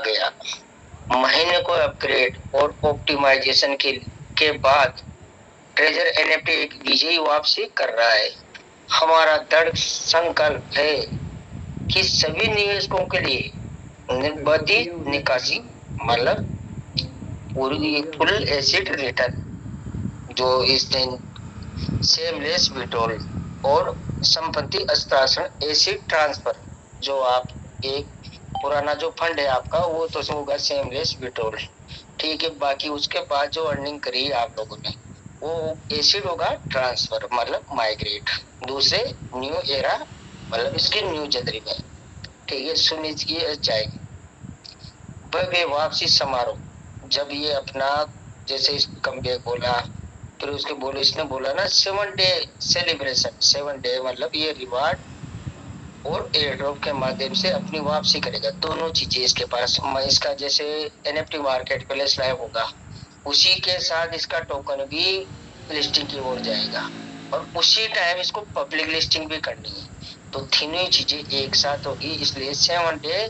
गया। महीने को अपग्रेड और ऑप्टिमाइजेशन के बाद ट्रेजर एनएफटी एक विजयी वापसी कर रहा है। हमारा दृढ़ संकल्प है कि सभी निवेशकों के लिए निर्बाधित निकासी मतलब पूरी फुल एसिड रिटर्न, जो इस दिन सेमलेस विड्रॉल और संपत्ति हस्तांतरण एसिड ट्रांसफर, जो आप एक पुराना जो फंड है आपका वो तो होगा सेमलेस विड्रॉल, ठीक है। बाकी उसके बाद जो अर्निंग करी आप लोगों ने वो एसिड होगा ट्रांसफर मतलब माइग्रेट, दूसरे न्यू एरा मतलब इसकी न्यू जनवरी में, ठीक है, सुनिश्चित जाएगी। भव्य वापसी समारोह, जब ये अपना जैसे कमबैक बोला, फिर उसके बोले इसने बोला ना 7 डे सेलिब्रेशन, 7 डे मतलब ये रिवार्ड और एयर ड्रॉप के माध्यम से अपनी वापसी करेगा। दोनों चीजें इसके पास, इसका जैसे एनएफटी मार्केट प्लेस लाइव होगा उसी के साथ इसका टोकन भी लिस्टिंग की ओर जाएगा और उसी टाइम इसको पब्लिक लिस्टिंग भी करनी है। तो तीनों चीजें एक साथ होगी, इसलिए 7 डे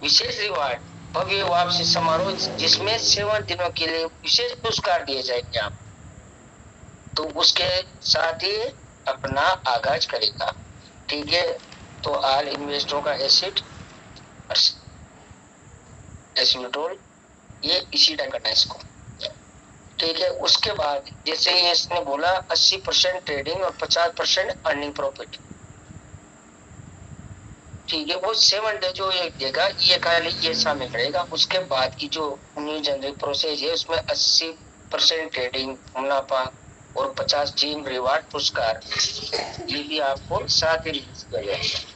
विशेष रिवार्ड भव्य वापसी समारोह जिसमें 7 दिनों के लिए विशेष पुरस्कार दिए जाएंगे आप, तो उसके साथ ही अपना आगाज करेगा, ठीक है। तो ऑल इन्वेस्टरों का एसिड एसिडोल ये इसी टाइम करना है इसको, ठीक है। उसके बाद जैसे ये इसने बोला 80% ट्रेडिंग और 50% अर्निंग प्रॉफिट, ठीक है। वो 7 डे जो ये देगा ये खाली ये शामिल रहेगा। उसके बाद की जो न्यू जनवरी प्रोसेस है उसमें 80% ट्रेडिंग मुनाफा और 50 टीम रिवार्ड पुरस्कार, ये भी आपको साथ ही रिलीज किया जाएगा।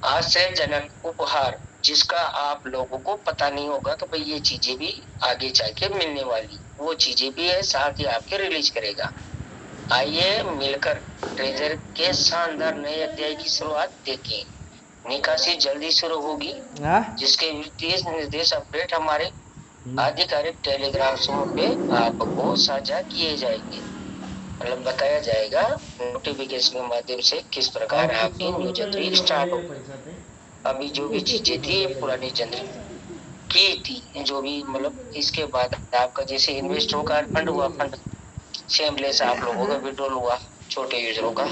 आश्चर्यजनक उपहार, जिसका आप लोगों को पता नहीं होगा कि भाई ये चीजें भी आगे जाके मिलने वाली, वो चीजें भी है साथ ही आपके रिलीज करेगा। आइए मिलकर ट्रेजर के शानदार नए अध्याय की शुरुआत देखें। निकासी जल्दी शुरू होगी, जिसके वित्तीय निर्देश अपडेट हमारे आधिकारिक टेलीग्राम समूह पे आपको साझा किए जाएंगे, मतलब बताया जाएगा नोटिफिकेशन के माध्यम से किस प्रकार आपकी न्यू जनवरी स्टार्ट हो। अभी जो भी चीजें थी पुरानी जनवरी की थी, जो भी मतलब इसके बाद आपका जैसे इन्वेस्टरों का फंड हुआ, फंड सेमलेस आप लोगों का विड्रॉल हुआ छोटे यूजरों का,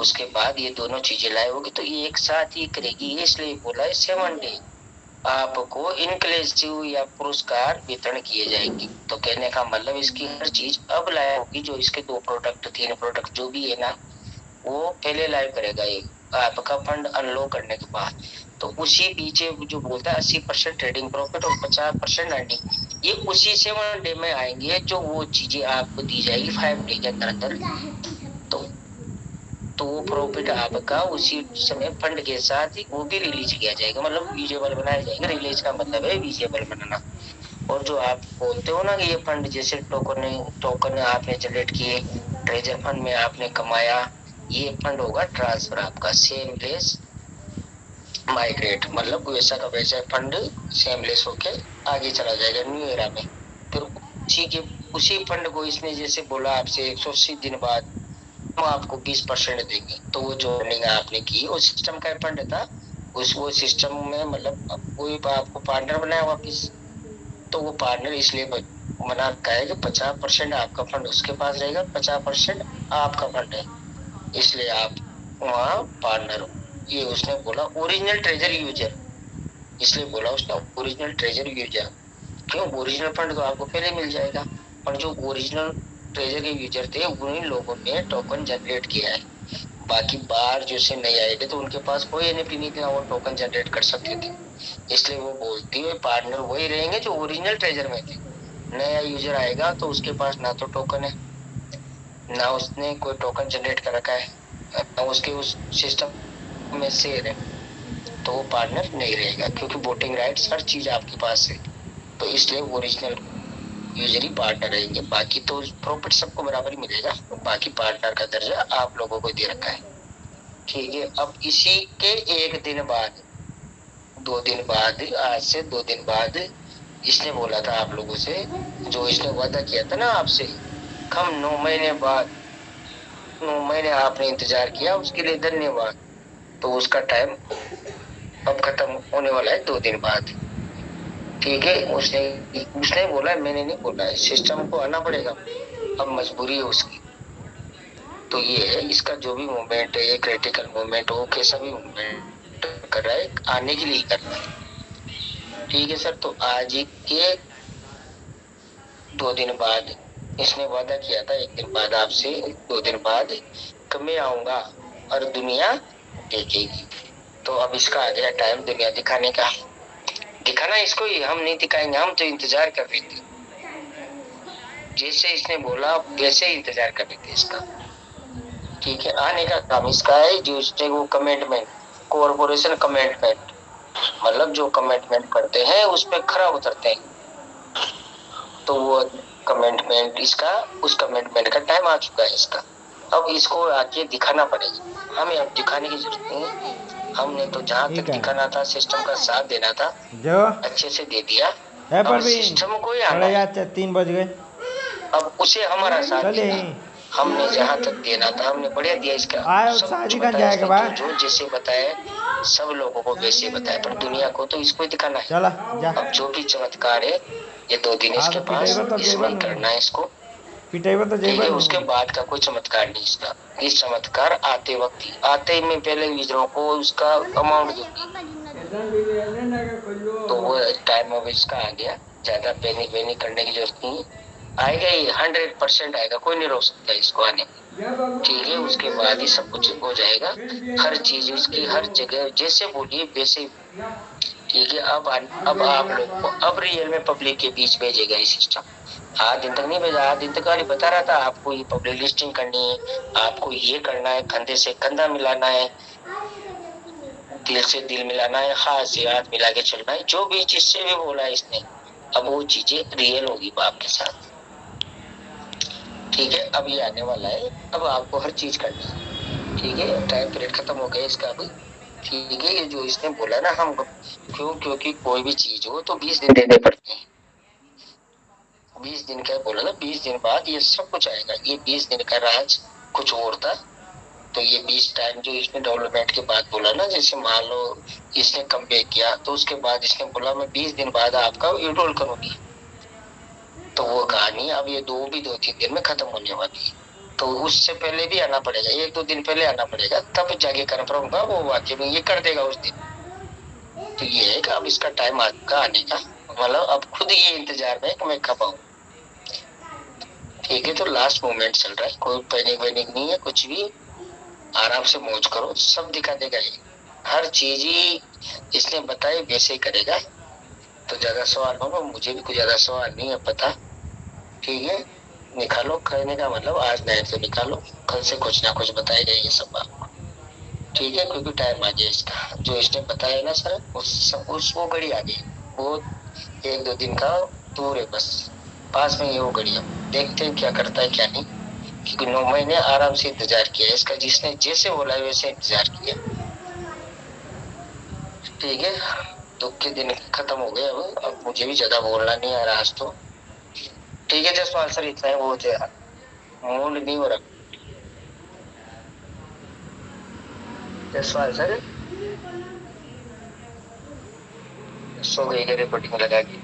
उसके बाद ये दोनों चीजें लाए होगी तो ये एक साथ ही करेगी, इसलिए बोला है 7 डे आपको इनक्लेसिव या पुरस्कार वितरण किए जाएंगे। तो कहने का मतलब इसकी हर चीज अब लाइव होगी, जो इसके 2 प्रोडक्ट 3 प्रोडक्ट जो भी है ना वो पहले लाइव करेगा ये आपका फंड अनलॉक करने के बाद। तो उसी पीछे जो बोलता है 80% ट्रेडिंग प्रॉफिट और 50% अर्निंग, ये उसी 7 डे में आएंगे, जो वो चीजें आपको दी जाएगी 5 डे के अंदर अंदर। तो वो प्रॉफिट आपका उसी समय फंड के साथ ही वो भी रिलीज किया जाएगा, मतलब विजिबल बनाया जाएगा। रिलीज का मतलब है विजिबल बनाना। और जो आप बोलते हो ना कि ये फंड जैसे टोकन आपने जनरेट किए, ट्रेजर फंड में आपने कमाया, ये फंड होगा ट्रांसफर आपका सेमलेस माइग्रेट, मतलब वैसा का वैसा फंड सेमलेस होके आगे चला जाएगा न्यू एरा में। फिर उसी फंड को इसने जैसे बोला आपसे 180 दिन बाद हम आपको 20% देंगे, तो वो जो अर्निंग आपने की वो सिस्टम का फंड था, वो सिस्टम में मतलब कोई आपको पार्टनर बनाया वापिस, तो वो पार्टनर इसलिए मना रखा है कि 50% आपका फंड उसके पास रहेगा, 50% आपका फंड है, इसलिए आप वहाँ पार्टनर हो। ये उसने बोला ओरिजिनल ट्रेजर यूजर, इसलिए बोला उसने ओरिजिनल ट्रेजर यूजर, क्यों ओरिजिनल फंड तो आपको पहले मिल जाएगा, पर जो ओरिजिनल ट्रेजर के यूजर थे उन्हीं लोगों ने टोकन जनरेट किया है। बाकी बाहर जैसे नहीं आएंगे तो उनके पास कोई एनएफटी नहीं था, वो टोकन जनरेट कर सकते थे, इसलिए वो बोलती है पार्टनर वही रहेंगे जो ओरिजिनल ट्रेजर में थे। नया यूजर आएगा तो उसके पास ना तो टोकन है, ना उसने कोई टोकन जनरेट कर रखा है, ना उसके उस सिस्टम में शेयर है, तो वो पार्टनर नहीं रहेगा, क्योंकि वोटिंग राइट्स हर चीज आपके पास है, तो इसलिए ओरिजिनल यूजली पार्टनर रहेंगे। बाकी तो प्रॉफिट सबको बराबर ही मिलेगा, बाकी पार्टनर का दर्जा आप लोगों को दे रखा है, ठीक है। अब इसी के एक दिन बाद 2 दिन बाद, आज से 2 दिन बाद इसने बोला था आप लोगों से, जो इसने वादा किया था ना आपसे, हम 9 महीने बाद, 9 महीने आपने इंतजार किया उसके लिए धन्यवाद, तो उसका टाइम अब खत्म होने वाला है 2 दिन बाद। ठीक है, उसने उसने बोला, मैंने नहीं बोला है, सिस्टम को आना पड़ेगा, अब मजबूरी है उसकी। तो ये है इसका जो भी मूवमेंट है, ये क्रिटिकल मूवमेंट हो, कैसा भी मूवमेंट कर रहा है, आने के लिए कर रहा है। ठीक है सर, तो आज ही के 2 दिन बाद इसने वादा किया था, 1 दिन बाद आपसे, 2 दिन बाद कि मैं आऊंगा और दुनिया देखेगी। तो अब इसका आ गया टाइम दुनिया दिखाने का। दिखाना इसको ही, हम नहीं दिखाएंगे, हम तो इंतजार कर रहे थे। जैसे इसने बोला वैसे ही इंतजार कर रहे थे इसका। ठीक है, आने का काम इसका है। जो इसने वो कमिटमेंट, कॉरपोरेशन कमिटमेंट, मतलब जो कमिटमेंट करते हैं उस पर खरा उतरते हैं। तो वो कमिटमेंट इसका, उस कमिटमेंट का टाइम आ चुका है इसका। अब इसको आके दिखाना पड़ेगा, हमें अब दिखाने की जरूरत नहीं है। हमने तो जहाँ तक दिखाना था, सिस्टम का साथ देना था, जो अच्छे से दे दिया। अब सिस्टम को ही आना है। 3 बज गए, अब उसे हमारा साथ देना। हमने जहाँ तक देना था हमने बढ़िया दिया इसका। सब कुछ बताया, जो जैसे बताया सब लोगों को वैसे बताया, पर दुनिया को तो इसको दिखाना है। अब जो भी चमत्कार है ये 2 दिन इसके पास, इसमें करना है इसको। ठीक है, उसके बाद का कोई चमत्कार नहीं इसका। इस चमत्कार आते वक्त ही, आते ही मैं पहले यूजरों को उसका अमाउंट दूंगी। तो वो टाइम अब इसका आ गया, ज्यादा पैनिक वैनिक करने की जरूरत नहीं है। आएगा ही, 100% आएगा, कोई नहीं रोक सकता इसको आने। ठीक है, उसके बाद ही सब कुछ हो जाएगा। हर चीज उसकी हर जगह जैसे बोलिए वैसे। ठीक है, अब आप लोग को अब रियल में पब्लिक के बीच भेजेगा ये सिस्टम। 8 दिन तक नहीं भेजा, 8 दिन तक वाली बता रहा था आपको ये पब्लिक लिस्टिंग करनी है, आपको ये करना है, कंधे से कंधा मिलाना है, दिल से दिल मिलाना है, हाथ से हाथ मिला के चलना है, जो भी चीज से भी बोला है इसने, अब वो चीजें रियल होगी आपके साथ। ठीक है, अब ये आने वाला है, अब आपको हर चीज करनी है। ठीक है, टाइम पीरियड खत्म हो गया इसका अभी। ठीक है, ये जो इसने बोला ना, हम क्योंकि कोई भी चीज हो तो 20 दिन देने पड़ते हैं। 20 दिन का बोला ना, 20 दिन बाद ये सब कुछ आएगा। ये 20 दिन का राज कुछ और था। तो ये 20 टाइम जो इसने डेवलपमेंट के बाद बोला ना, जैसे मान लो इसने कम बैक किया तो उसके बाद इसने बोला मैं 20 दिन बाद आपका विड्रॉल करूंगी। तो वो कहानी अब ये 2-3 दिन में खत्म होने वाली है। तो उससे पहले भी आना पड़ेगा, 1-2 दिन पहले आना पड़ेगा, तब जाके कंफर्म होगा वो वाकई में ये कर देगा उस दिन। तो ये है कि अब इसका टाइम आपका आने का, मतलब अब खुद ये इंतजार में कि मैं कब आऊं। ठीक है, तो लास्ट मोमेंट चल रहा है, कोई पैनिक वैनिक नहीं है, कुछ भी आराम से मौज करो, सब दिखा देगा ये। हर चीज ही इसने बताई वैसे ही करेगा। तो ज्यादा सवाल होगा, मुझे भी कुछ ज्यादा सवाल नहीं है पता। ठीक है, निकालो, कहने का मतलब आज नाइट से निकालो, कल से कुछ ना कुछ बताएगा ये सब आपको। ठीक है, क्योंकि टाइम आ गया इसका, जो इसने बताया ना सर, उस वो घड़ी आ गई। वो 1-2 दिन का दूर है, बस पास में ये वो घड़ी। देखते हैं क्या करता है क्या नहीं, क्योंकि 9 महीने आराम से इंतजार किया इसका, जिसने जैसे बोला वैसे इंतजार किया। ठीक है, दुख के दिन खत्म हो गए। अब मुझे भी ज्यादा बोलना नहीं आ रहा आज तो। ठीक है जसपाल सर, इतना ही बहुत है, मूड नहीं हो रहा। जसपाल सर सो गई रिपोर्टिंग लगा के।